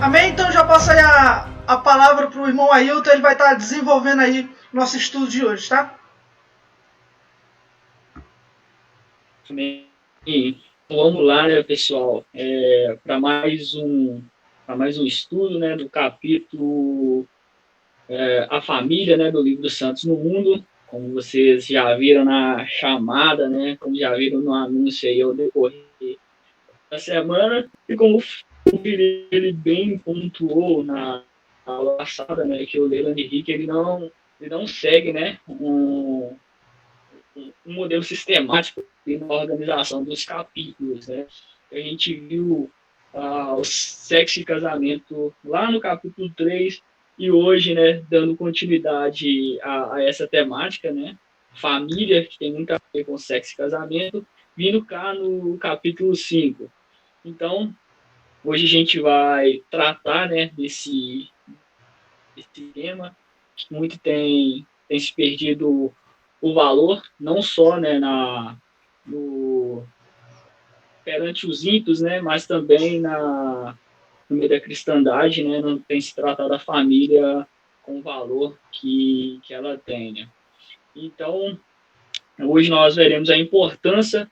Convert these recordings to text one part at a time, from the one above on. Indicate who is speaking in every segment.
Speaker 1: Amém? Então já passo aí a palavra para o irmão Ailton, ele vai estar desenvolvendo aí nosso estudo de hoje, tá?
Speaker 2: Amém. Então, vamos lá, né, pessoal, para mais um estudo, né, do capítulo A Família, né, do Livro dos Santos no Mundo, como vocês já viram na chamada, né, como já viram no anúncio aí ao decorrer da semana, e como o Felipe ele bem pontuou na aula passada, né, que o Leilani Henrique ele não segue, né, um modelo sistemático na organização dos capítulos, né? A gente viu o sexo e casamento lá no capítulo 3 e hoje, né, dando continuidade a essa temática, né? Família, que tem muito a ver com sexo e casamento, vindo cá no capítulo 5. Então, hoje a gente vai tratar, né, desse tema que muito tem se perdido o valor, não só, né, perante os ímpios, né, mas também no meio da cristandade, né, não tem se tratado da família com o valor que ela tem, né. Então, hoje nós veremos a importância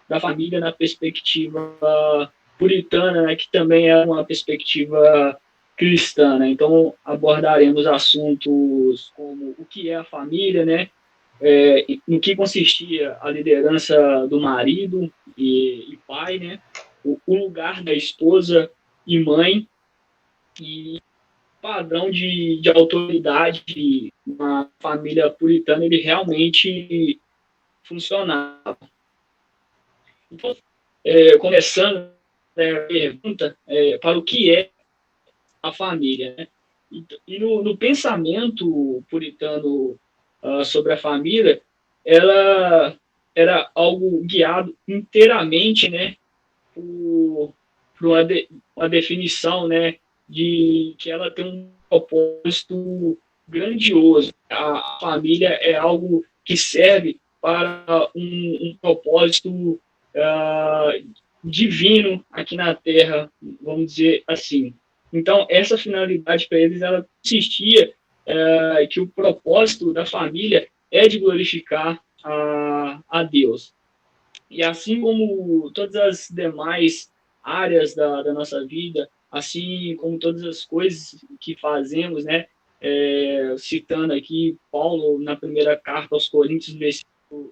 Speaker 2: da família na perspectiva puritana, né, que também é uma perspectiva cristã, né? Então abordaremos assuntos como o que é a família, né, em que consistia a liderança do marido e pai, né, o lugar da esposa e mãe e padrão de autoridade na família puritana ele realmente funcionava. Então, começando a pergunta para o que é a família, né? E no pensamento puritano sobre a família, ela era algo guiado inteiramente, né, por uma definição, né, de que ela tem um propósito grandioso. A família é algo que serve para um propósito divino aqui na Terra, vamos dizer assim. Então, essa finalidade para eles, ela consistia que o propósito da família é de glorificar a Deus. E assim como todas as demais áreas da nossa vida, assim como todas as coisas que fazemos, né? Citando aqui Paulo na primeira carta aos Coríntios,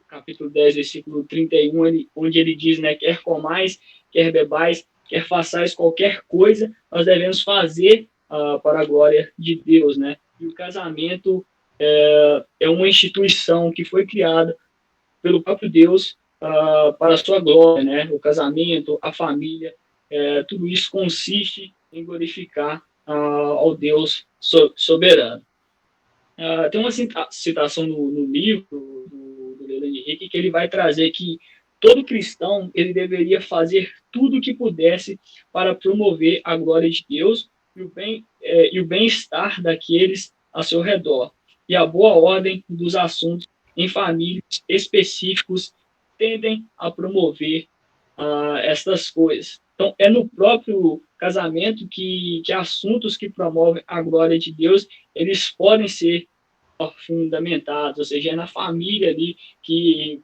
Speaker 2: capítulo 10, versículo 31, onde ele diz, né, quer comais, quer bebais, quer façais qualquer coisa, nós devemos fazer para a glória de Deus, né? E o casamento é uma instituição que foi criada pelo próprio Deus para a sua glória, né? O casamento, a família, tudo isso consiste em glorificar ao Deus soberano. Tem uma citação no livro do Leilani Henrique que ele vai trazer que todo cristão ele deveria fazer tudo o que pudesse para promover a glória de Deus e o bem-estar daqueles a seu redor e a boa ordem dos assuntos em famílias específicos tendem a promover estas coisas. Então, é no próprio casamento que assuntos que promovem a glória de Deus, eles podem ser fundamentados, ou seja, é na família ali que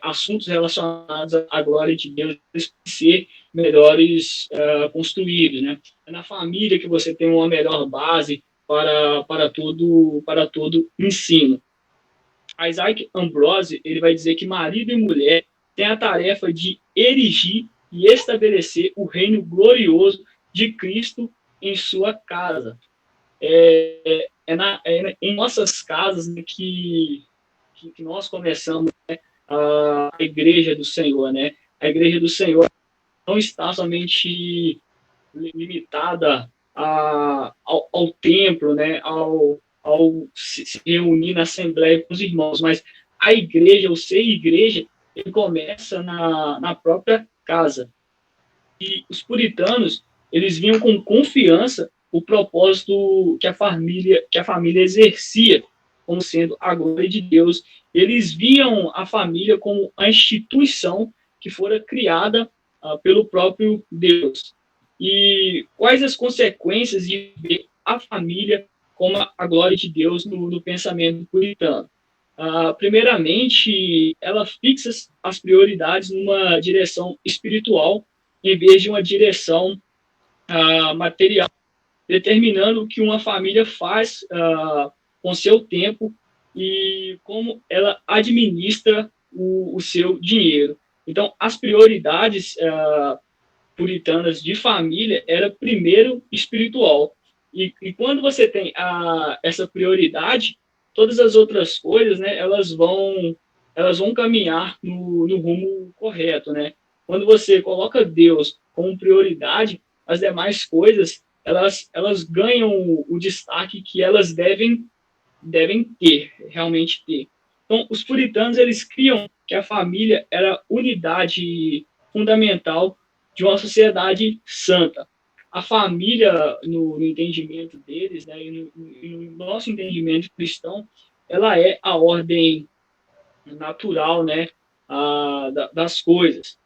Speaker 2: assuntos relacionados à glória de Deus podem ser melhores construídos, né? É na família que você tem uma melhor base para todo ensino. Isaac Ambrose ele vai dizer que marido e mulher têm a tarefa de erigir e estabelecer o reino glorioso de Cristo em sua casa. Em nossas casas, né, que nós começamos, né, a igreja do Senhor, né? A igreja do Senhor não está somente limitada ao templo, né? Ao se reunir na assembleia com os irmãos, mas a igreja, o ser igreja, ele começa na própria casa. E os puritanos, eles vinham com confiança o propósito que a família exercia como sendo a glória de Deus. Eles viam a família como a instituição que fora criada pelo próprio Deus. e quais as consequências de ver a família como a glória de Deus no pensamento puritano. Primeiramente, ela fixa as prioridades numa direção espiritual em vez de uma direção material, determinando o que uma família faz com seu tempo e como ela administra o seu dinheiro. Então, as prioridades puritanas de família era primeiro espiritual. E quando você tem essa prioridade, todas as outras coisas, né, elas vão caminhar no rumo correto, né? Quando você coloca Deus como prioridade, as demais coisas elas ganham o destaque que elas devem ter, realmente ter. Então, os puritanos eles criam que a família era unidade fundamental de uma sociedade santa. A família, no entendimento deles, né, no nosso entendimento cristão, ela é a ordem natural, né, das coisas.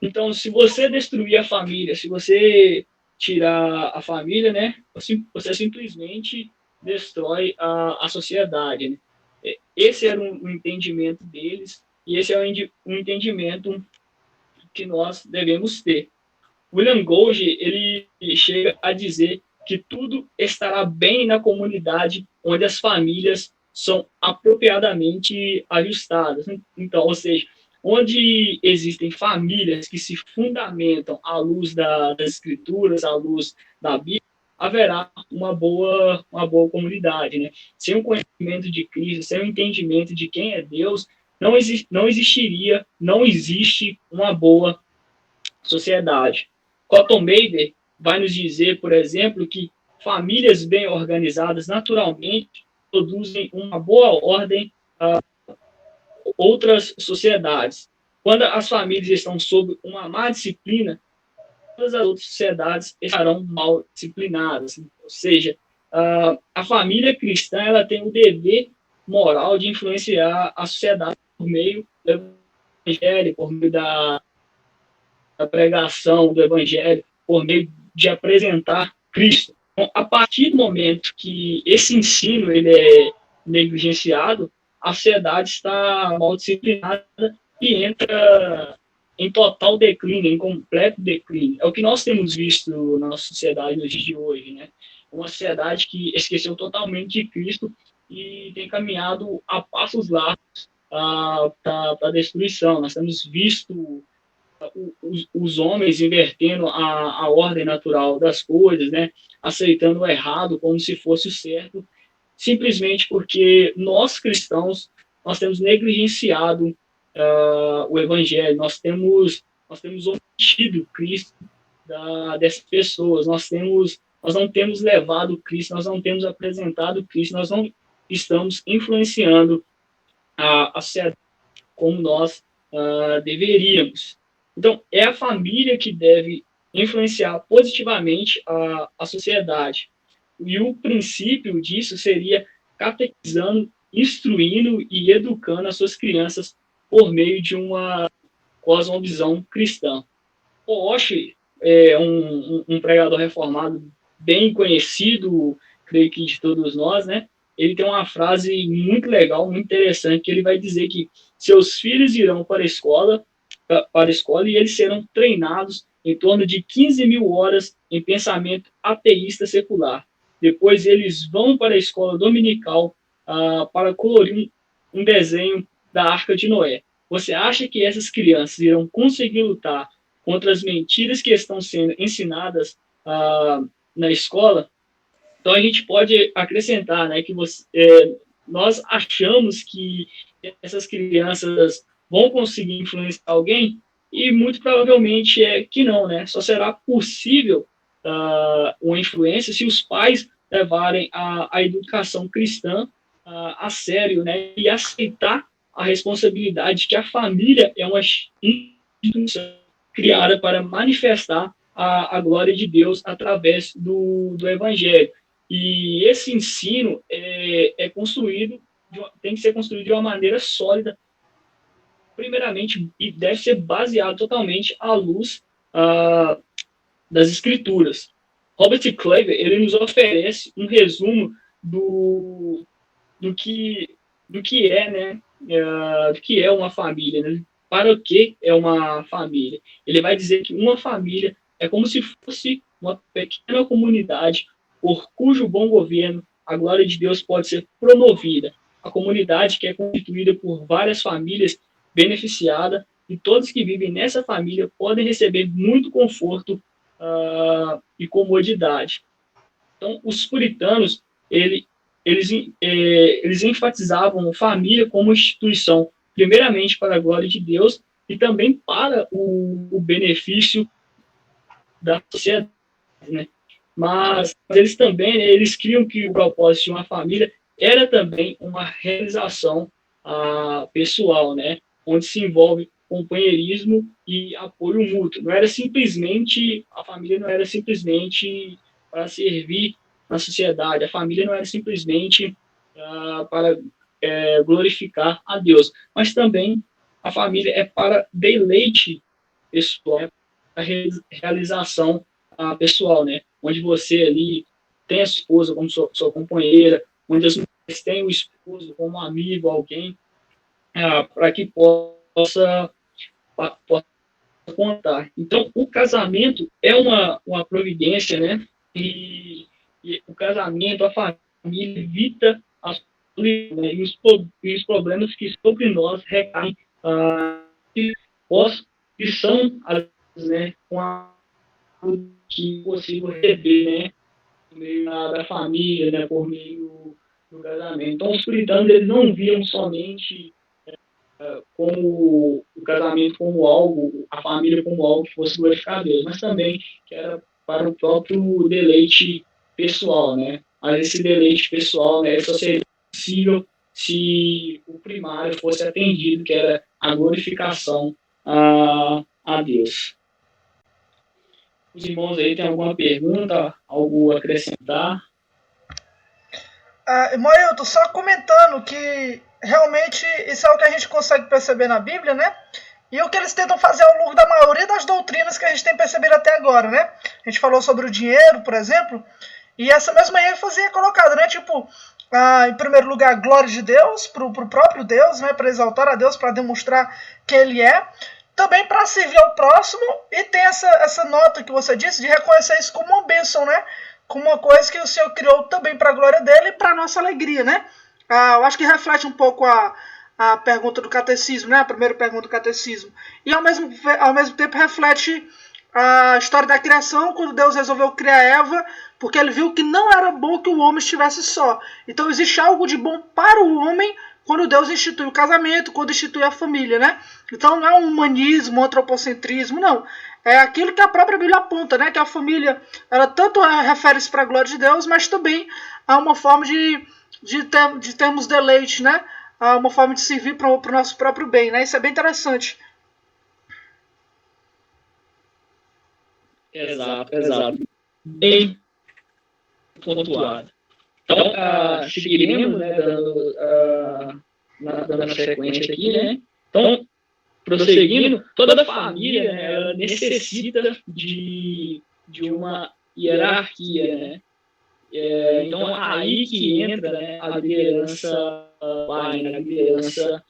Speaker 2: Então, se você destruir a família, se você tirar a família, né, você simplesmente destrói a sociedade. Né? Esse era um entendimento deles e esse é um entendimento que nós devemos ter. William Gold ele chega a dizer que tudo estará bem na comunidade onde as famílias são apropriadamente ajustadas. Então, ou seja, onde existem famílias que se fundamentam à luz das escrituras, à luz da Bíblia, haverá uma boa comunidade. Né? Sem o conhecimento de Cristo, sem o entendimento de quem é Deus, não existiria, não existe uma boa sociedade. Cotton Mather vai nos dizer, por exemplo, que famílias bem organizadas naturalmente produzem uma boa ordem a outras sociedades. Quando as famílias estão sob uma má disciplina, todas as outras sociedades estarão mal disciplinadas. Ou seja, a família cristã ela tem o dever moral de influenciar a sociedade por meio do evangelho, por meio da pregação do evangelho, por meio de apresentar Cristo. Então, a partir do momento que esse ensino ele é negligenciado, a sociedade está mal disciplinada e entra em total declínio, em completo declínio. É o que nós temos visto na nossa sociedade nos dias de hoje, né? Uma sociedade que esqueceu totalmente de Cristo e tem caminhado a passos largos para a destruição. Nós temos visto os homens invertendo a ordem natural das coisas, né? Aceitando o errado como se fosse o certo, simplesmente porque nós cristãos nós temos negligenciado o evangelho, nós temos omitido Cristo dessas pessoas, nós não temos levado Cristo, nós não temos apresentado Cristo, nós não estamos influenciando a sociedade como nós deveríamos. Então, é a família que deve influenciar positivamente a sociedade. E o princípio disso seria catequizando, instruindo e educando as suas crianças por meio de uma cosmovisão cristã. O Osho é um pregador reformado bem conhecido, creio que de todos nós, né? Ele tem uma frase muito legal, muito interessante, que ele vai dizer que seus filhos irão para a escola e eles serão treinados em torno de 15 mil horas em pensamento ateísta secular. Depois eles vão para a escola dominical para colorir um desenho da Arca de Noé. Você acha que essas crianças irão conseguir lutar contra as mentiras que estão sendo ensinadas na escola? Então a gente pode acrescentar, né, que nós achamos que essas crianças vão conseguir influenciar alguém e muito provavelmente é que não, né? Só será possível uma influência se os pais levarem a educação cristã a sério, né? E aceitar a responsabilidade de que a família é uma instituição criada para manifestar a glória de Deus através do Evangelho. E esse ensino é construído, tem que ser construído de uma maneira sólida, primeiramente, e deve ser baseado totalmente à luz das Escrituras. Robert Clever, ele nos oferece um resumo do que é, né, do que é uma família, né? Para o que é uma família? Ele vai dizer que uma família é como se fosse uma pequena comunidade por cujo bom governo a glória de Deus pode ser promovida. A comunidade que é constituída por várias famílias beneficiada e todos que vivem nessa família podem receber muito conforto e comodidade. Então, os puritanos, eles enfatizavam a família como instituição, primeiramente para a glória de Deus e também para o benefício da sociedade, né? Mas eles também, eles criam que o propósito de uma família era também uma realização pessoal, né? Onde se envolve companheirismo e apoio mútuo. Não era simplesmente, a família não era simplesmente para servir na sociedade, a família não era simplesmente para glorificar a Deus, mas também a família é para deleite pessoal, é para realização pessoal, né? Onde você ali tem a esposa como sua companheira, onde as mulheres têm o esposo como amigo, alguém, para que possa contar. Então, o casamento é uma providência, né? E o casamento, a família evita né? E os problemas que sobre nós recaem, que são, né, com a que possível receber, né, por meio da família, né, por meio do casamento. Então, os puritanos, eles não viam somente como o casamento como algo, a família como algo que fosse glorificar a Deus, mas também que era para o próprio deleite pessoal, né? Mas esse deleite pessoal, né, só seria possível se o primário fosse atendido, que era a glorificação a Deus. Os irmãos aí têm alguma pergunta, algo a acrescentar?
Speaker 1: Irmão Ailton, só comentando que realmente isso é o que a gente consegue perceber na Bíblia, né? E o que eles tentam fazer ao longo da maioria das doutrinas que a gente tem percebido até agora, né? A gente falou sobre o dinheiro, por exemplo, e essa mesma ênfase é colocada, né? Tipo, em primeiro lugar, a glória de Deus, pro próprio Deus, né? Para exaltar a Deus, para demonstrar que Ele é. Também para servir ao próximo e tem essa nota que você disse de reconhecer isso como uma bênção, né? Como uma coisa que o Senhor criou também para a glória dele e para a nossa alegria, né? Eu acho que reflete um pouco a pergunta do catecismo, né? A primeira pergunta do catecismo. E ao mesmo tempo reflete a história da criação, quando Deus resolveu criar Eva, porque ele viu que não era bom que o homem estivesse só. Então existe algo de bom para o homem quando Deus institui o casamento, quando institui a família, né? Então não é um humanismo, um antropocentrismo, não. É aquilo que a própria Bíblia aponta, né? Que a família, ela tanto refere-se para a glória de Deus, mas também há uma forma de termos deleite, né? Há uma forma de servir para o nosso próprio bem, né? Isso é bem interessante.
Speaker 2: Exato. Bem pontuado. Então, seguiremos, né, dando sequência aqui, né? Então, prosseguindo, toda família, né, ela necessita de uma hierarquia, né? Então, aí que entra, né, a liderança pai, né, a liderança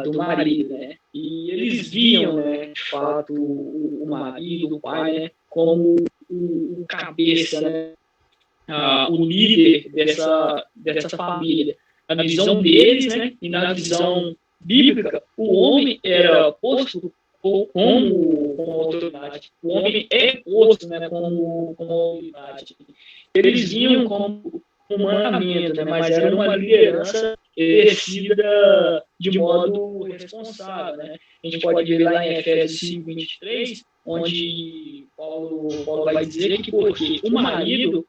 Speaker 2: do marido, né? E eles viam, né, de fato, o marido, o pai, né, como o cabeça, né? O líder dessa família. Na visão deles, né, e na visão bíblica, o homem era posto como autoridade. O homem é posto, né, como autoridade. Eles vinham como um mandamento, né, mas era uma liderança exercida de modo responsável. Né? A gente pode ver lá em Efésios 5:23, onde Paulo vai dizer que porque o marido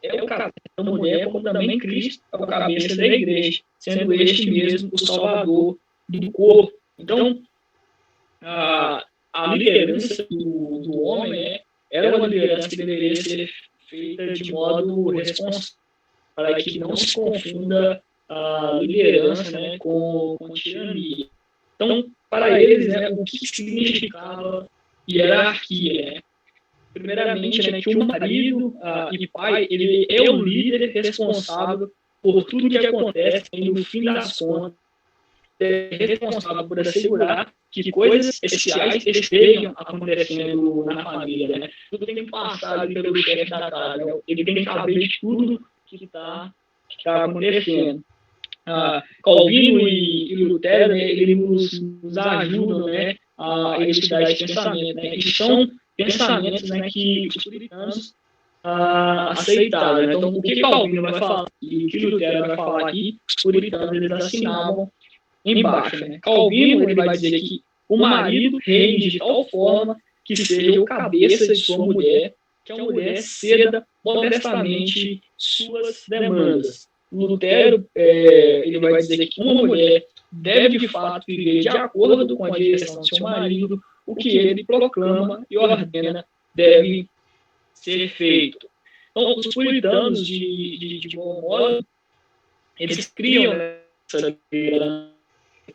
Speaker 2: é o cabeça da mulher, como também Cristo é o cabeça da igreja, sendo este mesmo o salvador do corpo. Então, a liderança do homem, né, era uma liderança que deveria ser feita de modo responsável, para que não se confunda a liderança, né, com tirania. Então, para eles, né, o que significava hierarquia, né? primeiramente, né, que o marido e pai, ele é o líder responsável por tudo que acontece, e no fim das contas, é responsável por assegurar que coisas especiais estejam acontecendo na família, né? Tudo tem que passar ali pelo chefe da casa, né? Ele tem que saber de tudo que está acontecendo. Calvino e Lutero, né, eles nos ajudam, né, a elucidar esse pensamento, né? E são pensamentos, né, que os puritanos aceitaram, né? Então, o que Calvino vai falar e o que Lutero vai falar aqui, os puritanos eles assinavam embaixo, né? Calvino ele vai dizer que o marido reine de tal forma que seja o cabeça de sua mulher, que a mulher ceda modestamente suas demandas. Lutero ele vai dizer que uma mulher deve de fato viver de acordo com a direção do seu marido, o que ele proclama e ordena deve ser feito. Então, os puritanos, de bom modo, eles criam essa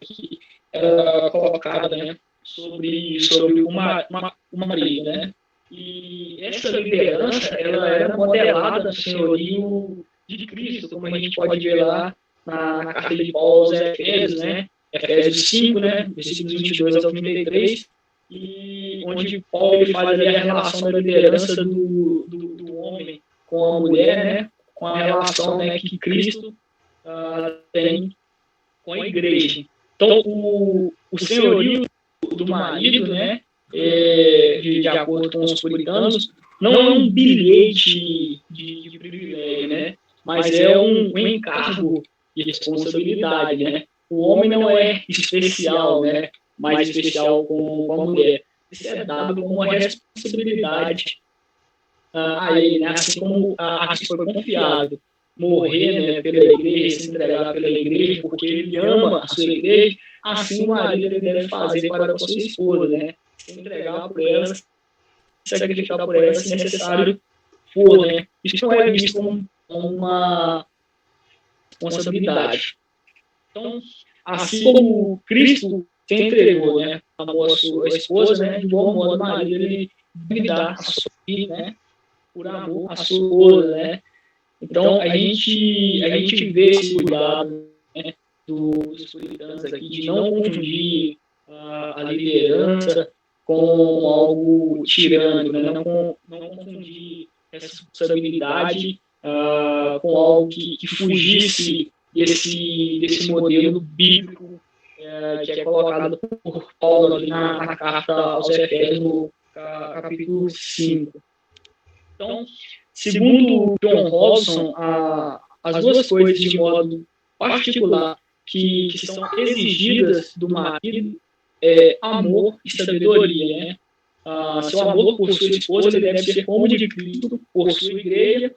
Speaker 2: que era colocada, né, sobre o marido, né? E essa liderança, ela era modelada no senhorio de Cristo, como a gente pode ver lá na carta de Paulo aos Efésios, né? Efésios 5, né? Versículos 22 ao 33, e onde Paulo ele faz ali a relação da liderança do homem com a mulher, né? Com a relação, né, que Cristo tem com a igreja. Então, o senhorio do marido, né, de acordo com os puritanos, não é um bilhete de privilégio, né, mas é um encargo de responsabilidade, né. O homem não é especial, né, mais especial com a mulher. Isso é dado como uma responsabilidade a ele, né, assim como a que foi confiado morrer, né, pela igreja, se entregar pela igreja, porque ele ama a sua igreja, assim o marido ele deve fazer para com a sua esposa, né, se entregar por ela, se sacrificar por ela, se necessário for, né. Isso não é visto como uma responsabilidade. Então, assim como Cristo se entregou, né, a sua esposa, né, de bom modo o marido ele deve dar a sua vida, né, por amor à sua esposa, né. Então, a gente vê esse cuidado, né, dos puritanos aqui de não confundir a liderança com algo tirânico, né? Não confundir responsabilidade com algo que fugisse desse modelo bíblico que é colocado por Paulo ali na carta aos Efésios, no capítulo 5. Então, segundo John Robson, as duas coisas de modo particular que são exigidas do marido é amor e sabedoria, né? Seu amor por sua esposa ele deve ser como de Cristo por sua igreja,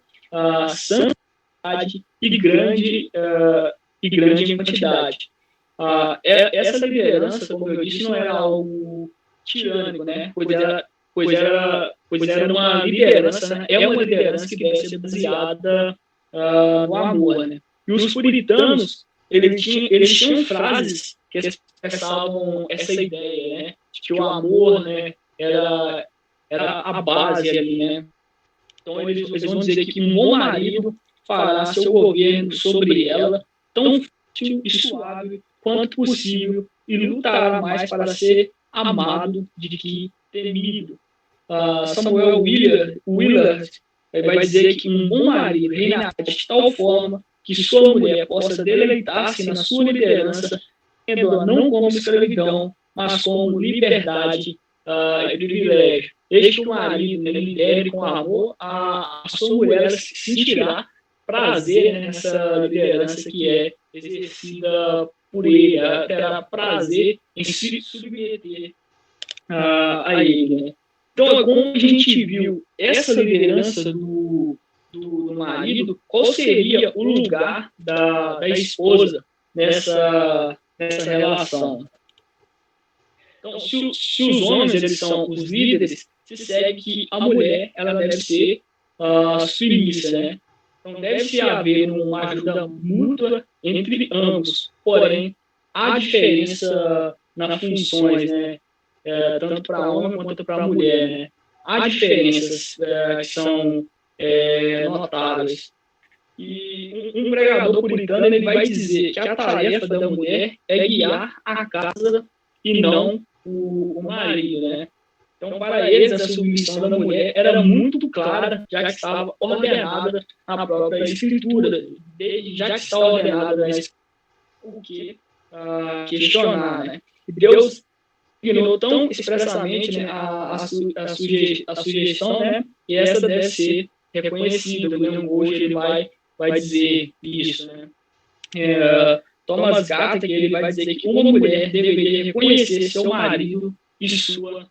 Speaker 2: santidade e grande em quantidade. Essa liderança, como eu disse, não era algo tirânico, né? Pois era uma liderança, né? É uma liderança que deve ser baseada no amor, né? E os puritanos, eles tinham frases que expressavam essa ideia, né? De que o amor, né, era a base ali, né? Então eles vão dizer que um bom marido fará seu governo sobre ela tão fácil e suave quanto possível e lutará mais para ser amado do que temido. Samuel Willard vai dizer que um bom marido reinará de tal forma que sua mulher possa deleitar-se na sua liderança, tendo-a não como escravidão, mas como liberdade e privilégio. Desde que o marido lidere com amor, a sua mulher sentirá prazer nessa liderança que é exercida por ele. Ela terá prazer em se submeter a ele, né? Então, como a gente viu essa liderança do marido, qual seria o lugar da esposa nessa relação? Então, se os homens eles são os líderes, se segue que a mulher ela deve ser submissa, né? Então, deve haver uma ajuda mútua entre ambos, porém, há diferença nas funções, né? Tanto para homem quanto para mulher, né? há diferenças que são notáveis. E um pregador puritano ele vai dizer que a tarefa da mulher é guiar a casa e não o marido, né? Então, para eles, a submissão da mulher era muito clara, já que estava ordenada na própria Escritura, já que está ordenada na Escritura, o que questionar, né? E Deus ignorou tão expressamente, né, a sugestão, né? E essa deve ser reconhecida. William Gold ele vai dizer isso, né? Thomas Gattek ele vai dizer que uma mulher deveria reconhecer seu marido e sua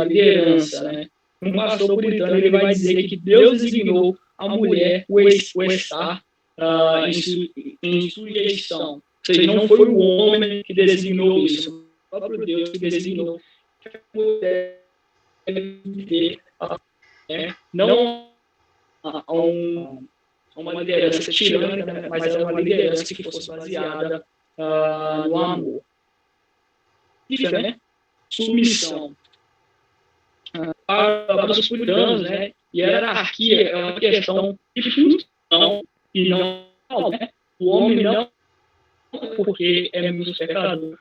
Speaker 2: liderança, né? Um pastor puritano ele vai dizer que Deus designou a mulher o estar em sujeição. Ou seja, não foi o homem que designou isso, o próprio Deus que designou que a mulher deve ter, não uma liderança tirânica, né, mas era uma liderança que fosse baseada no amor. Isso, né? Submissão. Para os puritanos, né? Hierarquia é uma questão de função e não, né? O homem não porque é menos pecador.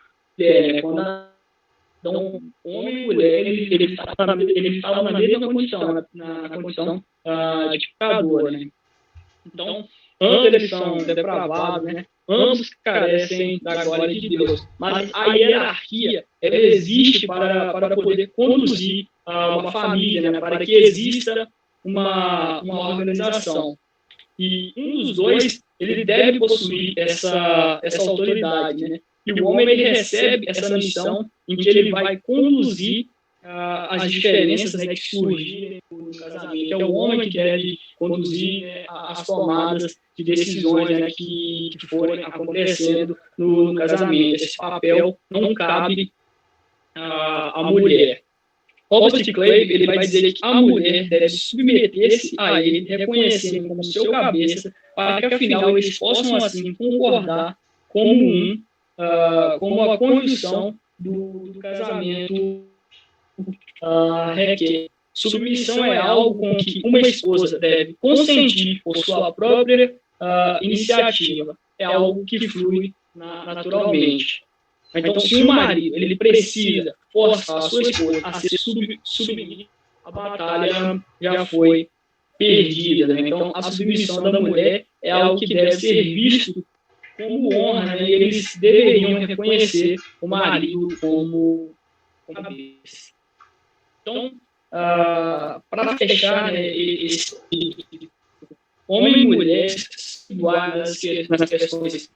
Speaker 2: Então, homem e mulher, ele estava na mesma condição, na condição de pecador, né? Então, ambos eles são depravados, né? Ambos carecem da glória de Deus. Mas a hierarquia, ela existe para poder conduzir uma família, né? Para que exista uma organização. E um dos dois, ele deve possuir essa autoridade, né? E o homem, ele recebe essa missão em que ele vai conduzir as diferenças, né, que surgirem no casamento. É o homem que deve conduzir, né, as tomadas de decisões, né, que forem acontecendo no casamento. Esse papel não cabe à mulher. Robert Clay ele vai dizer que a mulher deve submeter-se a ele, reconhecendo como seu cabeça, para que afinal eles possam assim concordar como a condição do casamento requer. Submissão é algo com que uma esposa deve consentir por sua própria iniciativa. É algo que flui naturalmente. Então, se o marido ele precisa forçar a sua esposa a ser submissa, a batalha já foi perdida, né? Então, a submissão da mulher é algo que deve ser visto como honra, né? E eles deveriam reconhecer o marido como cabeça. Então, para fechar, né, esse homem e mulher iguais nas questões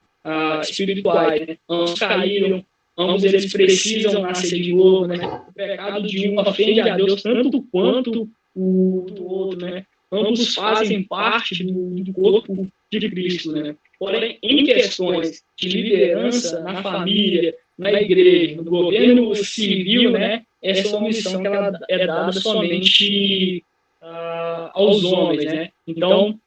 Speaker 2: espirituais, né? Ambos caíram, ambos eles precisam nascer de novo, né? O pecado de um ofende a Deus tanto quanto o do outro, né? Ambos fazem parte do corpo de Cristo, né? Porém, em questões de liderança na família, na igreja, no governo civil, né? Essa é uma missão que ela é dada somente aos homens, né? Então,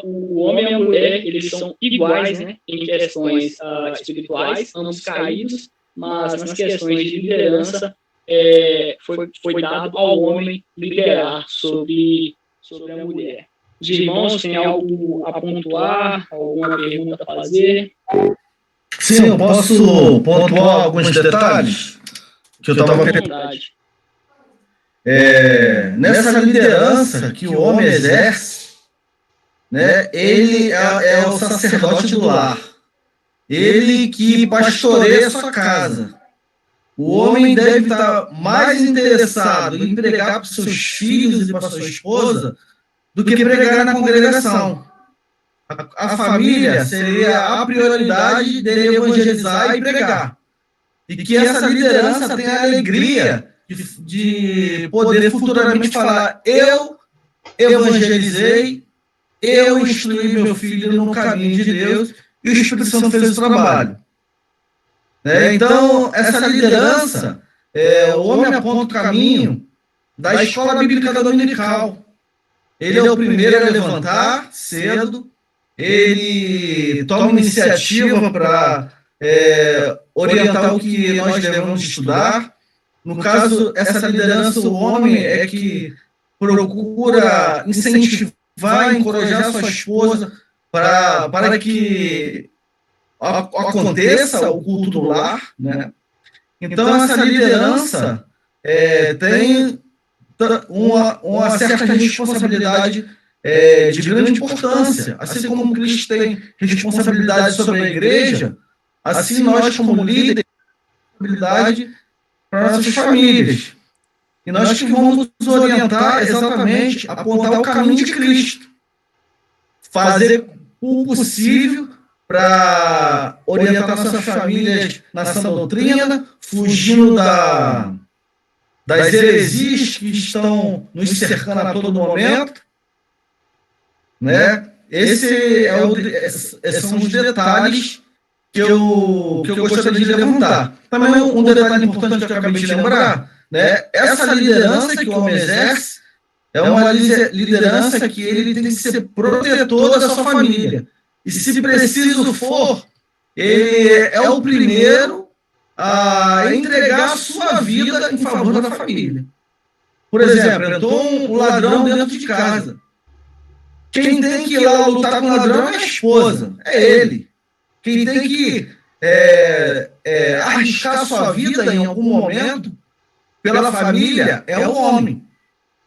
Speaker 2: o homem e a mulher, eles são iguais, né, em questões espirituais, ambos caídos, mas nas questões de liderança, foi dado ao homem liderar sobre a mulher. Os irmãos têm algo a pontuar, alguma pergunta a fazer?
Speaker 3: Sim, eu posso pontuar alguns detalhes que eu estava pensando. Nessa liderança que o homem exerce, né, ele é o sacerdote do lar. Ele que pastoreia a sua casa. O homem deve estar mais interessado em pregar para os seus filhos e para sua esposa do que pregar na congregação. A família seria a prioridade dele evangelizar e pregar. E que essa liderança tenha a alegria de poder futuramente falar: eu evangelizei, eu instruí meu filho no caminho de Deus e o Espírito Santo fez o trabalho. Então, essa liderança, o homem aponta o caminho da escola bíblica dominical. Ele é o primeiro a levantar cedo, ele toma iniciativa para orientar o que nós devemos estudar. no caso, essa liderança, o homem é que procura incentivar, encorajar sua esposa para que aconteça o culto do lar, né? Então, essa liderança tem uma certa responsabilidade de grande importância. Assim como Cristo tem responsabilidade sobre a igreja, assim nós, como líderes, temos responsabilidade para nossas famílias. E nós que vamos nos orientar exatamente, apontar o caminho de Cristo. Fazer o possível para orientar nossas famílias na sã doutrina, fugindo das heresias que estão nos cercando a todo momento, né? São os detalhes que eu gostaria de levantar. Também um detalhe importante que eu acabei de lembrar, né? Essa liderança que o homem exerce é uma liderança que ele tem que ser protetor da sua família. E se preciso for, ele é o primeiro a entregar a sua vida em favor da família. Por exemplo, entrou um ladrão dentro de casa. Quem tem que ir lá lutar com o ladrão é a esposa, é ele. Quem tem que arriscar a sua vida em algum momento pela família é o homem.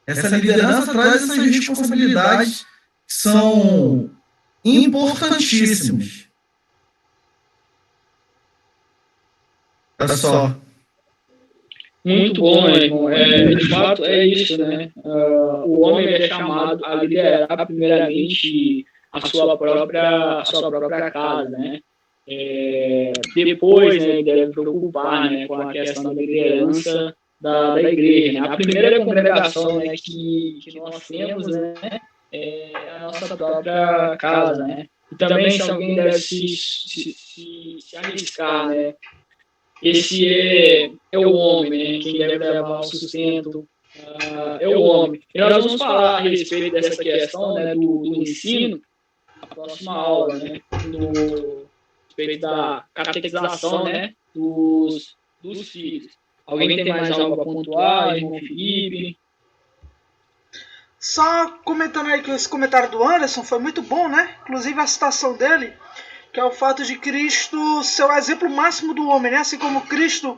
Speaker 3: Essa liderança traz essas responsabilidades que são importantíssimas. Olha só.
Speaker 2: Muito bom, irmão. De fato, é isso, né? O homem é chamado a liderar primeiramente a sua própria casa, né? Depois, né, ele deve preocupar, né, com a questão da liderança da igreja, né? A primeira congregação, né, que nós temos, né, é a nossa própria casa, né? E também se alguém deve se arriscar, né? Esse é o homem, né? Quem deve levar o sustento é o homem. E nós vamos falar a respeito dessa questão, né, do ensino na próxima aula, né? No respeito da catequização, né, dos filhos. Alguém tem mais algo para pontuar, irmão Felipe?
Speaker 1: Só comentando aí que esse comentário do Anderson foi muito bom, né? Inclusive a citação dele, que é o fato de Cristo ser o exemplo máximo do homem, né? Assim como Cristo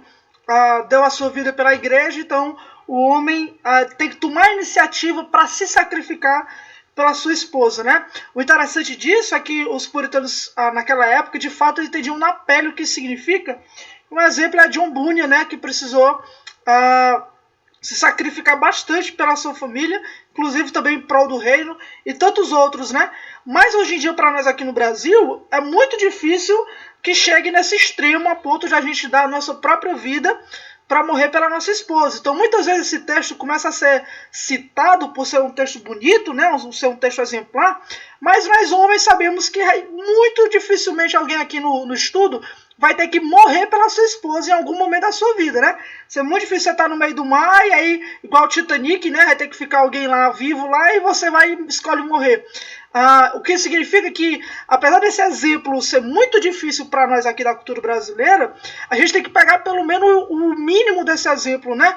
Speaker 1: deu a sua vida pela igreja, então o homem tem que tomar a iniciativa para se sacrificar pela sua esposa, né? O interessante disso é que os puritanos naquela época, de fato, entendiam na pele o que significa. Um exemplo é John Bunyan, né? Que precisou se sacrificar bastante pela sua família, inclusive também em prol do reino, e tantos outros, né? Mas hoje em dia, para nós aqui no Brasil, é muito difícil que chegue nesse extremo a ponto de a gente dar a nossa própria vida para morrer pela nossa esposa. Então, muitas vezes esse texto começa a ser citado por ser um texto bonito, né? Ser um texto exemplar, mas nós homens sabemos que muito dificilmente alguém aqui no estudo vai ter que morrer pela sua esposa em algum momento da sua vida, né? Isso é muito difícil, você estar no meio do mar e aí, igual o Titanic, né? Vai ter que ficar alguém lá vivo lá e você escolhe morrer. O que significa que, apesar desse exemplo ser muito difícil para nós aqui da cultura brasileira, a gente tem que pegar pelo menos o mínimo desse exemplo, né?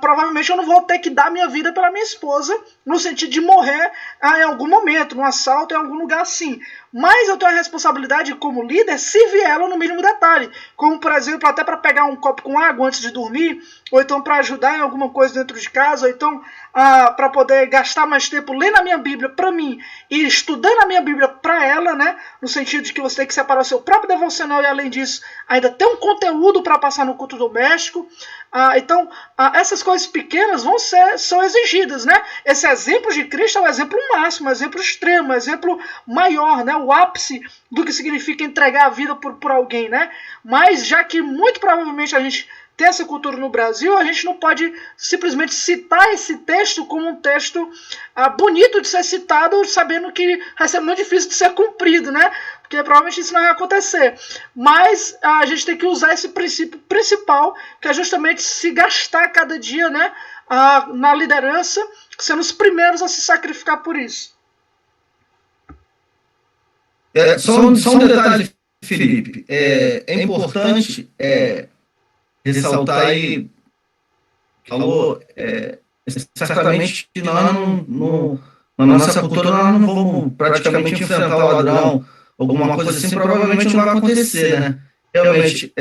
Speaker 1: Provavelmente eu não vou ter que dar minha vida pela minha esposa, no sentido de morrer em algum momento, num assalto, em algum lugar assim. Mas eu tenho a responsabilidade como líder servir ela no mínimo detalhe. Como, por exemplo, até para pegar um copo com água antes de dormir, ou então para ajudar em alguma coisa dentro de casa, ou então para poder gastar mais tempo lendo a minha Bíblia para mim e estudando a minha Bíblia para ela, né? No sentido de que você tem que separar o seu próprio devocional e, além disso, ainda ter um conteúdo para passar no culto doméstico. Então, essas coisas pequenas são exigidas, né? Esse exemplo de Cristo é o exemplo máximo, o exemplo extremo, o exemplo maior, né? O ápice do que significa entregar a vida por alguém, né? Mas, já que muito provavelmente a gente tem essa cultura no Brasil, a gente não pode simplesmente citar esse texto como um texto bonito de ser citado, sabendo que vai ser muito difícil de ser cumprido, né? Porque provavelmente isso não vai acontecer. Mas a gente tem que usar esse princípio principal, que é justamente se gastar cada dia, né, na liderança, sendo os primeiros a se sacrificar por isso.
Speaker 3: Só um detalhe, Felipe. É importante ressaltar aí falou, certamente nós na nossa cultura nós não vamos praticamente enfrentar o ladrão, alguma coisa assim, provavelmente não vai acontecer, né? Realmente,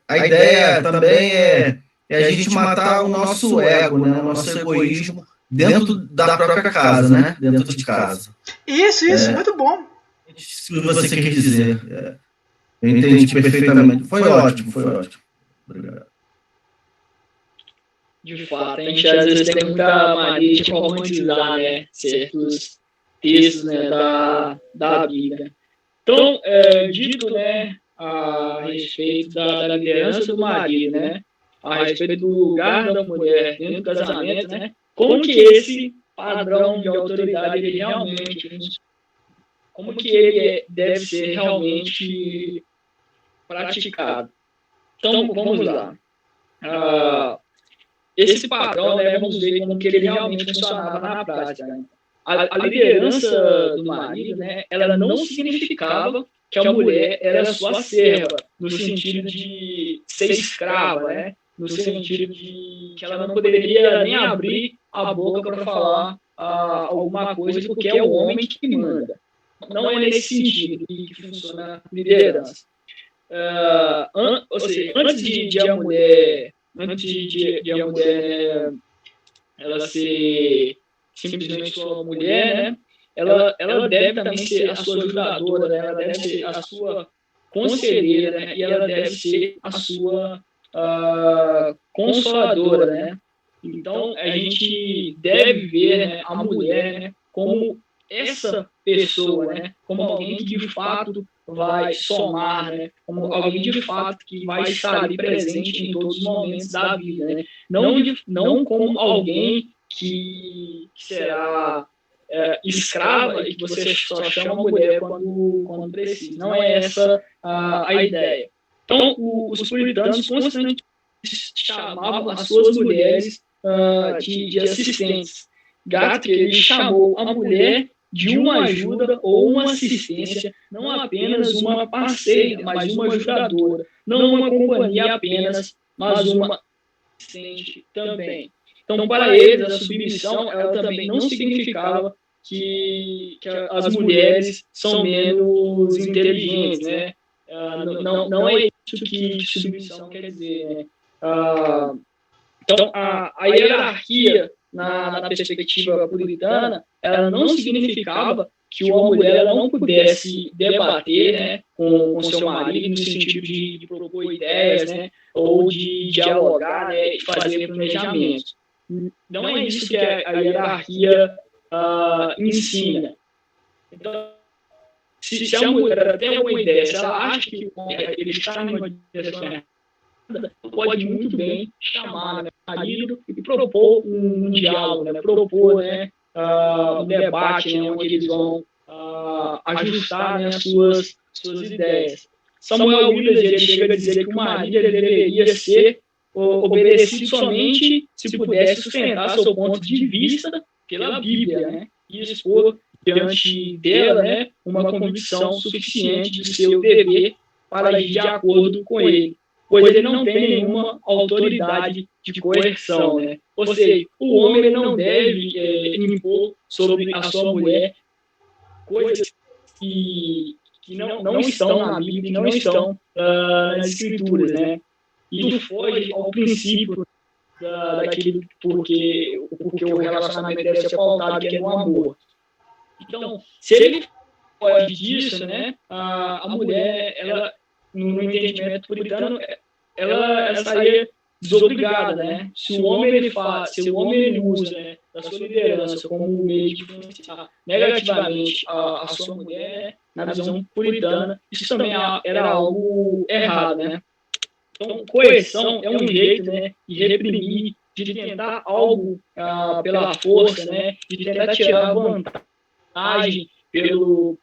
Speaker 3: a ideia também é a gente matar o nosso ego, né? O nosso egoísmo dentro da própria casa, né? Dentro de casa.
Speaker 1: Isso, muito bom.
Speaker 3: Se você quer dizer. Eu entendi perfeitamente. Foi ótimo. Obrigado.
Speaker 2: De fato, a gente às vezes tem muita mania de romantizar, né, certos textos, né, da Bíblia. Então, dito, né, a respeito da liderança do marido, né, a respeito do lugar da mulher dentro do casamento, né, como que esse padrão de autoridade ele realmente, como que ele deve ser realmente praticado. Então, vamos lá. Esse padrão, né, vamos ver como que ele realmente funcionava na prática. Né? A liderança do marido, né, ela não significava que a mulher era sua serva, no sentido de ser escrava, né? No sentido de que ela não poderia nem abrir a boca para falar alguma coisa, porque é o homem que manda. Não é nesse sentido que funciona a liderança. Ou seja, antes de a mulher ela ser simplesmente sua mulher, né? Ela deve também ser a sua ajudadora, né? Ela deve ser a sua conselheira, né? E ela deve ser a sua consoladora, né? Então, a gente deve ver, né, a mulher, né, como essa pessoa, né? Como alguém que de fato vai somar, né? Como alguém de fato que vai estar ali presente em todos os momentos da vida, né? Não como alguém que será escrava e que você só chama mulher quando precisa. Não é essa a ideia. Então, os puritanos constantemente chamavam as suas mulheres de assistentes. Gato, ele chamou a mulher de uma ajuda ou uma assistência, não apenas uma parceira, mas uma ajudadora, não uma companhia apenas, mas uma assistente também. Então, para eles, a submissão ela também não significava que as mulheres são menos inteligentes, né? Não é isso que submissão quer dizer, né? Então, a hierarquia na perspectiva puritana, ela não significava que uma mulher ela não pudesse debater, né, com seu marido no sentido de propor ideias, né, ou de dialogar, né, e fazer planejamentos. Não é isso que a hierarquia ensina. Então, se a mulher tem alguma ideia, se ela acha que ele está em uma direção errada, pode muito bem chamar, né, o marido e propor um diálogo, né, propor, né, um debate, né, onde eles vão ajustar, né, as suas ideias. Samuel Williams ele chega a dizer que o marido ele deveria ser obedecido somente se pudesse sustentar seu ponto de vista pela Bíblia, né, e expor diante dela, né, uma convicção suficiente de seu dever para agir de acordo com ele, pois ele não tem nenhuma autoridade de coerção, né? Ou seja, o homem ele não deve impor sobre a sua mulher coisas que não estão na Bíblia, que não estão nas Escrituras, né? Isso foge ao princípio daquilo porque o relacionamento deve ser pautado, que é no amor. Então, se ele foge disso, né, a mulher, ela, no entendimento puritano, ela estaria desobrigada, né? Se o homem ele usa, né, da sua liderança como meio de influenciar negativamente a sua mulher, na visão puritana, isso também era algo errado, né? Então, coerção é um jeito, né, de reprimir, de tentar algo pela força, né, de tentar tirar vantagem pelo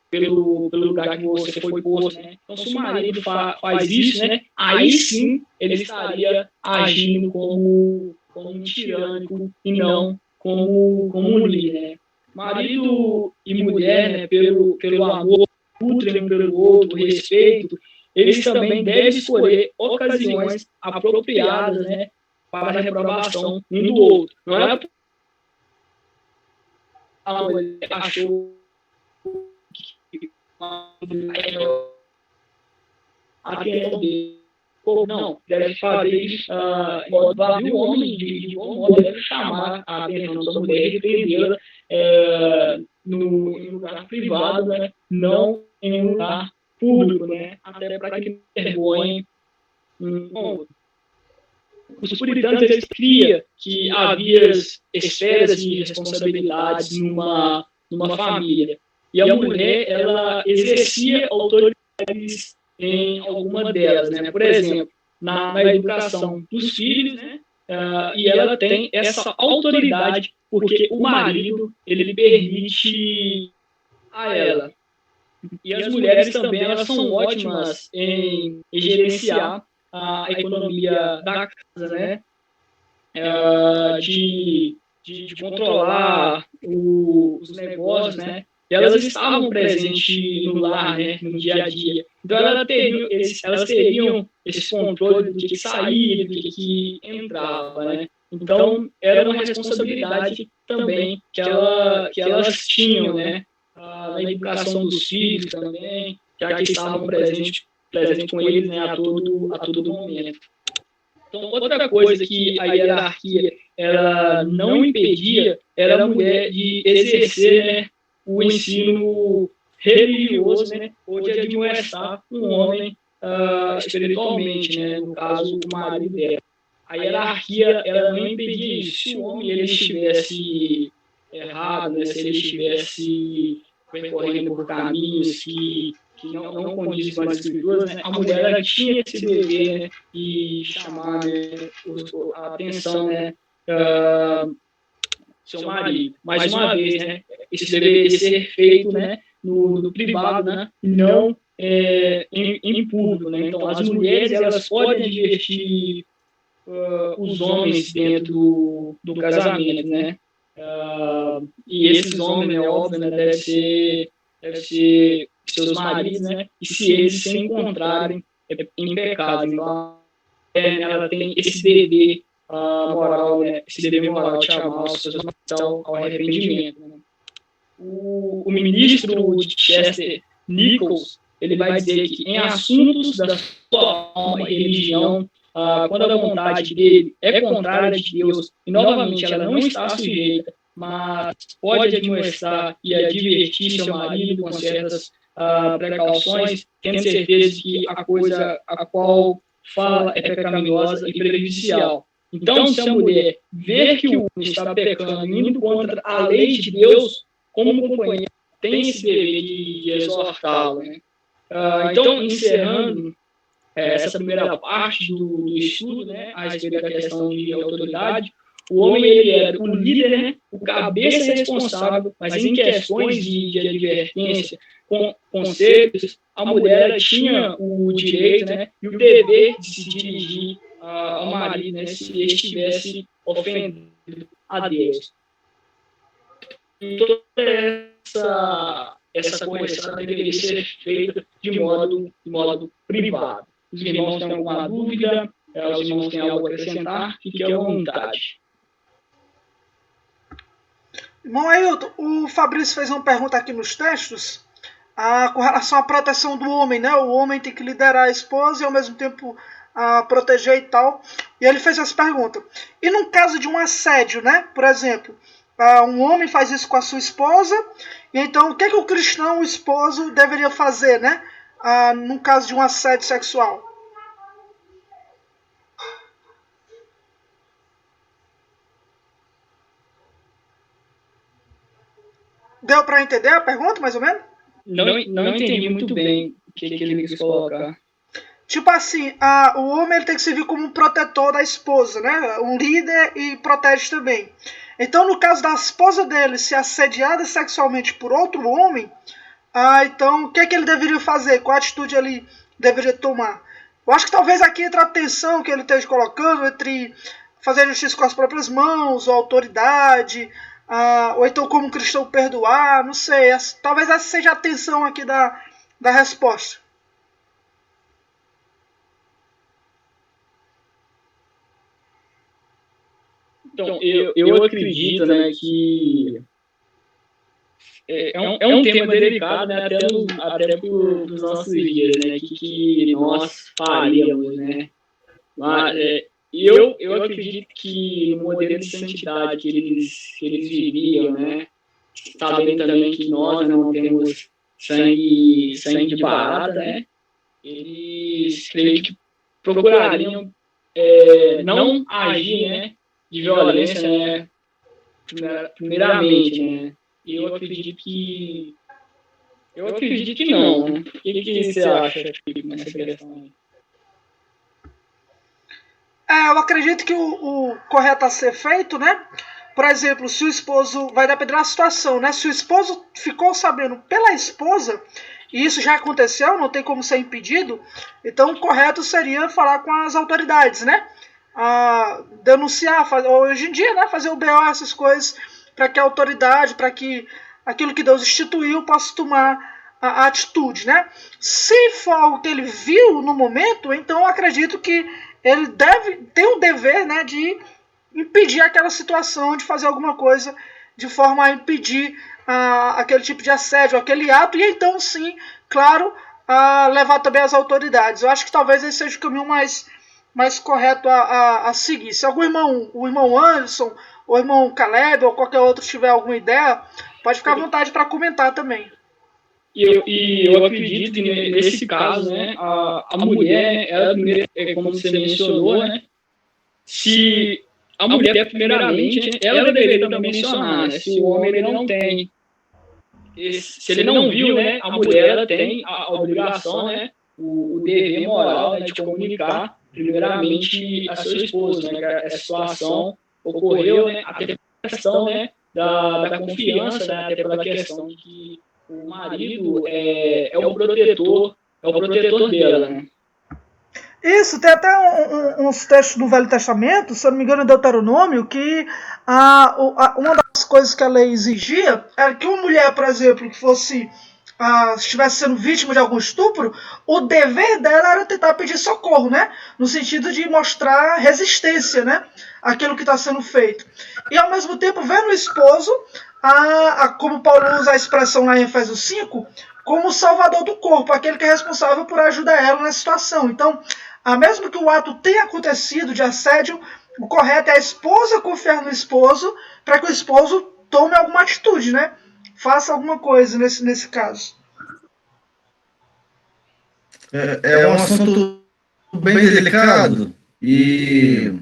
Speaker 2: lugar que você foi posto, né? Então, se o marido faz isso, né, aí sim ele estaria agindo como um tirânico e não como um líder, né? Marido e mulher, né, pelo amor, nutrem um pelo outro, respeito, eles também devem escolher ocasiões apropriadas, né, para a reprovação um do outro. Não é porque a mulher achou que a atenção dele. Não, deve fazer valer o homem de bom modo, deve chamar a atenção da mulher e repreendê-la no lugar privado, né? Não em um lugar público, né? Até para que não vergonhe um outro. Os puritanos eles criam que havia esferas de responsabilidades numa família. E a mulher, ela exercia autoridades em alguma delas, né? Por exemplo, na educação dos filhos, né? E ela tem essa autoridade porque o marido, ele permite a ela. E as mulheres também, elas são ótimas em gerenciar a economia da casa, né? De controlar os negócios, né? E elas estavam presentes no lar, né? No dia a dia. Então elas teriam esse controle do que saía, do que entrava, né? Então era uma responsabilidade também que elas tinham, né? Na educação dos filhos também, já que estavam presentes com eles, né? A todo momento. Então, outra coisa que a hierarquia ela não impedia era a mulher de exercer, né, o ensino religioso, né, ou de admoestar um homem espiritualmente, né, no caso, o marido dela. A hierarquia ela não impedia isso. Se o homem ele estivesse errado, né, se ele estivesse percorrendo por caminhos que não condizem com as escrituras, né, a mulher ela tinha esse dever, né, de chamar, né, a atenção, né, seu marido. Mais uma vez, né, isso deveria ser feito, né, no privado, né, e não em público, né. Então, as mulheres elas podem advertir os homens dentro do casamento, né. E esses homens, né, óbvio, né, deve ser seus maridos, né, e se eles se encontrarem em pecado. Então, ela tem esse dever moral, né, esse dever moral de chamar os seus maridos ao arrependimento. Né. O ministro de Chester, Nichols, ele vai dizer que em assuntos da sua alma e religião, quando a vontade dele é contrária de Deus, e novamente ela não está sujeita, mas pode admoestar e advertir seu marido com certas precauções, tendo certeza de que a coisa a qual fala é pecaminosa e prejudicial. Então, se a mulher ver que o homem está pecando, indo contra a lei de Deus, como companheiro, tem esse dever de exortá-lo. Né? Então, encerrando essa primeira parte do estudo, né, a respeito da questão de autoridade, o homem ele era o líder, né, o cabeça responsável, mas em questões de advertência, conselhos, a mulher tinha o direito, né, e o dever de se dirigir ao marido, né, se ele estivesse ofendendo a Deus. E toda essa correção deveria ser feita de modo privado. Os irmãos têm alguma dúvida? Os irmãos têm algo a acrescentar? Fique à vontade.
Speaker 1: Irmão Ailton, o Fabrício fez uma pergunta aqui nos textos com relação à proteção do homem, né? O homem tem que liderar a esposa e ao mesmo tempo proteger e tal. E ele fez essa pergunta. E no caso de um assédio, né? Por exemplo, um homem faz isso com a sua esposa, e então o que o cristão, o esposo, deveria fazer, né? No caso de um assédio sexual? Deu para entender a pergunta, mais ou menos?
Speaker 2: Não entendi muito bem o que ele quis colocar.
Speaker 1: Tipo assim, o homem ele tem que servir como um protetor da esposa, né? Um líder e protege também. Então, no caso da esposa dele ser assediada sexualmente por outro homem, então o que ele deveria fazer? Qual atitude ele deveria tomar? Eu acho que talvez aqui entre a tensão que ele esteja colocando, entre fazer justiça com as próprias mãos, ou autoridade, ou então como cristão perdoar, não sei. Talvez essa seja a tensão aqui da resposta.
Speaker 2: Então, eu acredito, né, que é um tema delicado, né, até para os nossos dias, né, que nós faríamos, né. Mas, eu acredito que no modelo de santidade que eles viviam, né, sabendo também que nós não temos sangue de barata, né, eles creio que procurariam não agir, né, de violência, né, primeiramente, né. E eu acredito que não, né. O que você acha, Chico, nessa questão aí?
Speaker 1: Eu acredito que o correto a ser feito, né? Por exemplo, se o esposo. Vai depender da situação, né? Se o esposo ficou sabendo pela esposa, e isso já aconteceu, não tem como ser impedido, então o correto seria falar com as autoridades, né? Denunciar, hoje em dia, né? Fazer o BO, essas coisas, para que a autoridade, para que aquilo que Deus instituiu possa tomar a atitude, né? Se for algo que ele viu no momento, então eu acredito que ele tem o dever, né, de impedir aquela situação, de fazer alguma coisa de forma a impedir aquele tipo de assédio, aquele ato, e então sim, claro, levar também as autoridades. Eu acho que talvez esse seja o caminho mais correto a seguir. Se o irmão Anderson, ou o irmão Caleb, ou qualquer outro tiver alguma ideia, pode ficar à vontade para comentar também.
Speaker 2: E eu acredito que nesse caso, né, a mulher, né, ela, como você mencionou, né, se a mulher, primeiramente, né, ela deveria também mencionar, né, se o homem ele não tem, se ele não viu, né, a mulher ela tem a obrigação, né, o dever moral, né, de comunicar, primeiramente, a seu esposo, né, que a situação ocorreu, né, até pela questão, né, da confiança, né, até pela questão de que o marido é o protetor dela, né?
Speaker 1: Isso, tem até uns textos do Velho Testamento, se eu não me engano, em Deuteronômio, que uma das coisas que a lei exigia era que uma mulher, por exemplo, que fosse estivesse sendo vítima de algum estupro, o dever dela era tentar pedir socorro, né? No sentido de mostrar resistência, né? Àquilo que está sendo feito. E ao mesmo tempo, vendo o esposo, como Paulo usa a expressão lá em Efésios 5, como o salvador do corpo, aquele que é responsável por ajudar ela na situação. Então, mesmo que o ato tenha acontecido de assédio, o correto é a esposa confiar no esposo para que o esposo tome alguma atitude, né? Faça alguma coisa nesse caso.
Speaker 3: É um assunto bem delicado e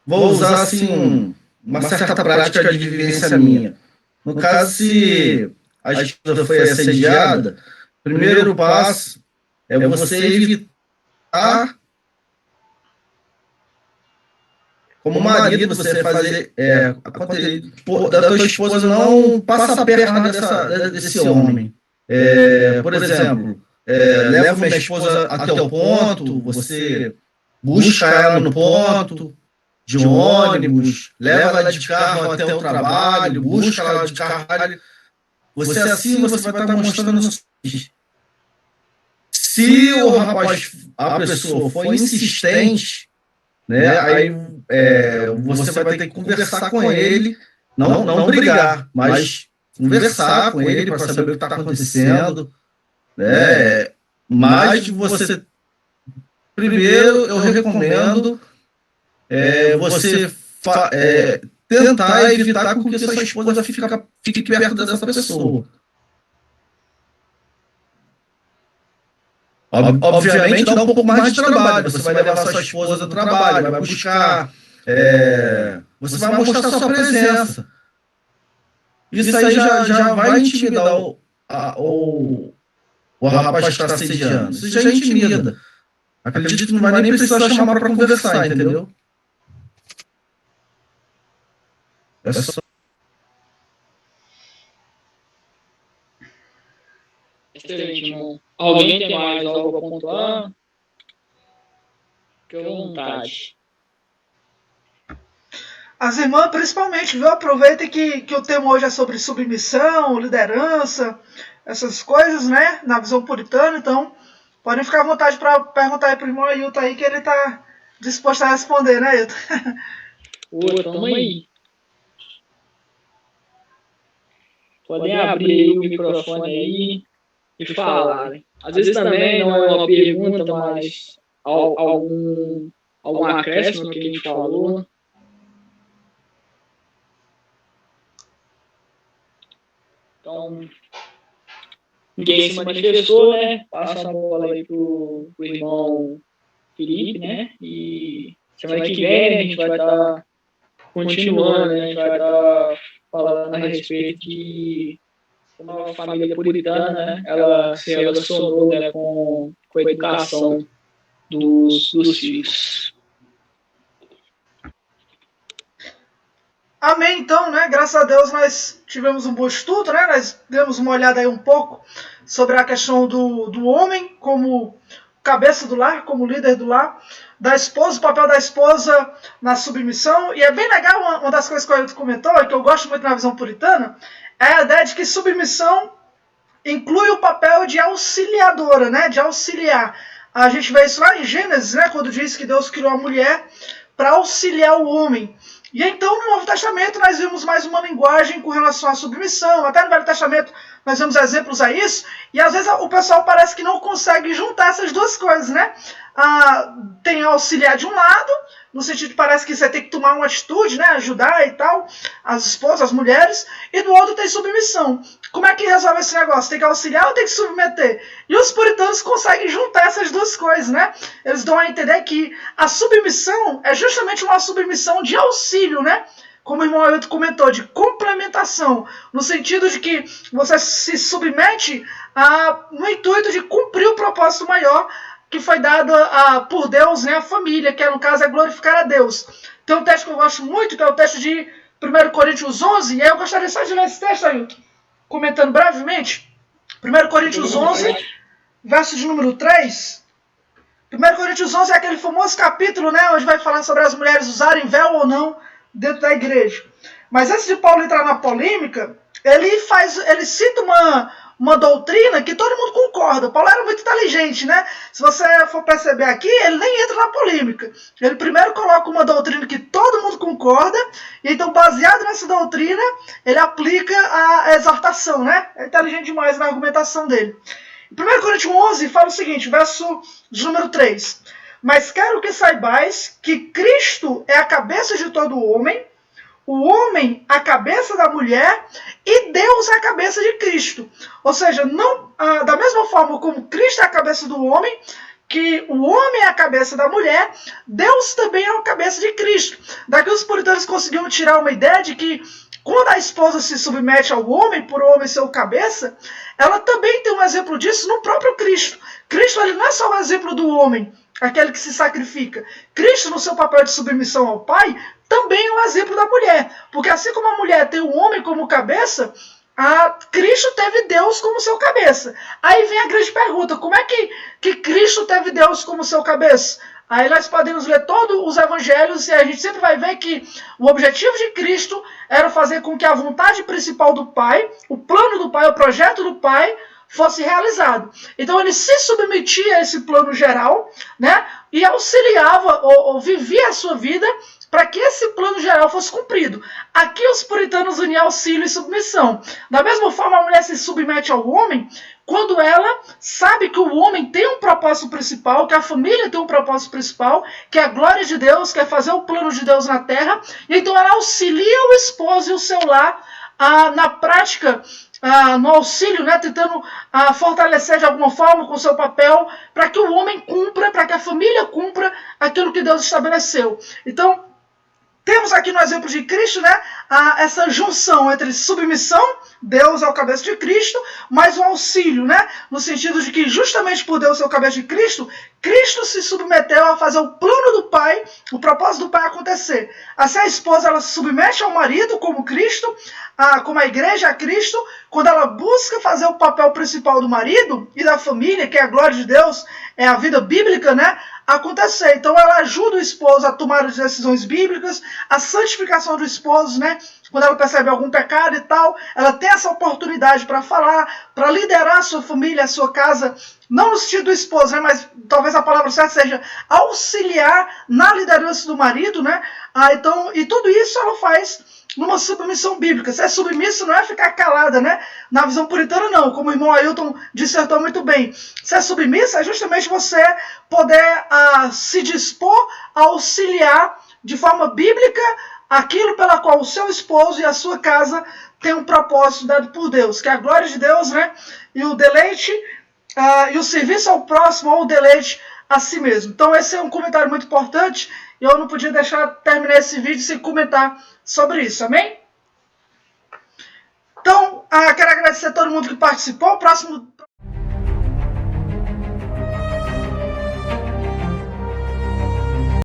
Speaker 3: vou usar assim uma certa prática de vivência minha. No caso, se a esposa foi assediada, o primeiro passo é você evitar, como marido, você fazer da tua esposa não passa a perna desse homem. Por exemplo, leva minha esposa até o ponto, você busca ela no ponto de ônibus, leva ela de carro até o trabalho, busca ela de carro. Você assim, você vai estar mostrando. Se o rapaz, a pessoa for insistente, né, aí você vai ter que conversar com ele, não brigar, mas conversar com ele para saber o que está acontecendo, né? Mas você, primeiro, eu recomendo você tentar evitar com que sua esposa fique perto dessa pessoa. Obviamente dá um pouco mais de trabalho. Você vai levar sua esposa do trabalho, vai buscar, você vai mostrar sua presença. Isso aí já vai intimidar o rapaz que está assediando. Isso já intimida. Acredito que não vai nem precisar chamar para conversar, entendeu? É só...
Speaker 2: Excelente, irmão. Alguém tem mais algo a pontuar? Fique à vontade.
Speaker 1: As irmãs, principalmente, viu? Aproveitem que o tema hoje é sobre submissão, liderança, essas coisas, né? Na visão puritana. Então, podem ficar à vontade para perguntar aí pro irmão Ailton aí, que ele está disposto a responder, né, Ailton?
Speaker 2: Ô, tamo aí. Podem abrir o microfone aí e falarem. Às vezes também não é uma pergunta, mas algum acréscimo no que a gente falou. Então, ninguém se manifestou, né? Passa a bola aí pro irmão Felipe, né? E semana que vem, né, a gente vai estar continuando, né? A gente vai estar falando a respeito de uma família puritana, né? Ela se relacionou, né, com a educação dos filhos.
Speaker 1: Amém, então, né? Graças a Deus nós tivemos um bom estudo, né? Nós demos uma olhada aí um pouco sobre a questão do homem como cabeça do lar, como líder do lar, da esposa, o papel da esposa na submissão. E é bem legal, uma das coisas que o Ailton comentou, e que eu gosto muito na visão puritana, é a ideia de que submissão inclui o papel de auxiliadora, né? De auxiliar. A gente vê isso lá em Gênesis, né? Quando diz que Deus criou a mulher para auxiliar o homem. E então, no Novo Testamento, nós vimos mais uma linguagem com relação à submissão. Até no Velho Testamento, nós vemos exemplos a isso. E às vezes o pessoal parece que não consegue juntar essas duas coisas, né? Tem auxiliar de um lado, no sentido que parece que você tem que tomar uma atitude, né? Ajudar e tal, as esposas, as mulheres. E do outro tem submissão. Como é que resolve esse negócio? Tem que auxiliar ou tem que submeter? E os puritanos conseguem juntar essas duas coisas, né? Eles dão a entender que a submissão é justamente uma submissão de auxílio, né? Como o irmão Ailton comentou, de complementação, no sentido de que você se submete no intuito de cumprir o propósito maior que foi dado por Deus, né, a família, que no caso é glorificar a Deus. Tem um texto que eu gosto muito, que é o texto de 1 Coríntios 11, e aí eu gostaria só de ler esse texto, Ailton, comentando brevemente. 1 Coríntios 11, verso de número 3. 1 Coríntios 11 é aquele famoso capítulo, né, onde vai falar sobre as mulheres usarem véu ou não dentro da igreja. Mas antes de Paulo entrar na polêmica, ele cita uma doutrina que todo mundo concorda. Paulo era muito inteligente, né? Se você for perceber aqui, ele nem entra na polêmica. Ele primeiro coloca uma doutrina que todo mundo concorda, e então, baseado nessa doutrina, ele aplica a exortação, né? É inteligente demais na argumentação dele. 1 Coríntios 11 fala o seguinte, verso de número 3. Mas quero que saibais que Cristo é a cabeça de todo homem, o homem a cabeça da mulher e Deus a cabeça de Cristo. Ou seja, não, da mesma forma como Cristo é a cabeça do homem, que o homem é a cabeça da mulher, Deus também é a cabeça de Cristo. Daqui os puritanos conseguiram tirar uma ideia de que quando a esposa se submete ao homem, por o homem ser o cabeça, ela também tem um exemplo disso no próprio Cristo. Cristo ele não é só um exemplo do homem, aquele que se sacrifica. Cristo, no seu papel de submissão ao Pai, também é um exemplo da mulher. Porque assim como a mulher tem o homem como cabeça, Cristo teve Deus como seu cabeça. Aí vem a grande pergunta, como é que Cristo teve Deus como seu cabeça? Aí nós podemos ler todos os evangelhos e a gente sempre vai ver que o objetivo de Cristo era fazer com que a vontade principal do Pai, o plano do Pai, o projeto do Pai, fosse realizado. Então ele se submetia a esse plano geral, né, e auxiliava ou vivia a sua vida para que esse plano geral fosse cumprido. Aqui os puritanos uniam auxílio e submissão. Da mesma forma, a mulher se submete ao homem quando ela sabe que o homem tem um propósito principal, que a família tem um propósito principal, que é a glória de Deus, que é fazer o plano de Deus na terra, e então ela auxilia o esposo e o seu lar na prática, no auxílio, né, tentando fortalecer de alguma forma com o seu papel, para que o homem cumpra, para que a família cumpra aquilo que Deus estabeleceu. Então, temos aqui no exemplo de Cristo, né, essa junção entre submissão, Deus é o cabeça de Cristo, mas o auxílio, né, no sentido de que justamente por Deus ser o cabeça de Cristo, Cristo se submeteu a fazer o plano do Pai, o propósito do Pai acontecer. Assim a esposa ela se submete ao marido como Cristo, como a igreja a Cristo, quando ela busca fazer o papel principal do marido e da família, que é a glória de Deus, é a vida bíblica, né, acontecer. Então ela ajuda o esposo a tomar as decisões bíblicas, a santificação do esposo, né? Quando ela percebe algum pecado e tal, ela tem essa oportunidade para falar, para liderar a sua família, a sua casa não no sentido do esposo, né, mas talvez a palavra certa seja auxiliar na liderança do marido, né? Então, e tudo isso ela faz numa submissão bíblica. Se é submissa, não é ficar calada, né? Na visão puritana, não, como o irmão Ailton dissertou muito bem. Se é submissa, é justamente você poder se dispor a auxiliar de forma bíblica aquilo pela qual o seu esposo e a sua casa têm um propósito dado por Deus, que é a glória de Deus, né? E o deleite, e o serviço ao próximo, ou o deleite a si mesmo. Então esse é um comentário muito importante, e eu não podia deixar terminar esse vídeo sem comentar sobre isso, amém? Então, quero agradecer a todo mundo que participou. O próximo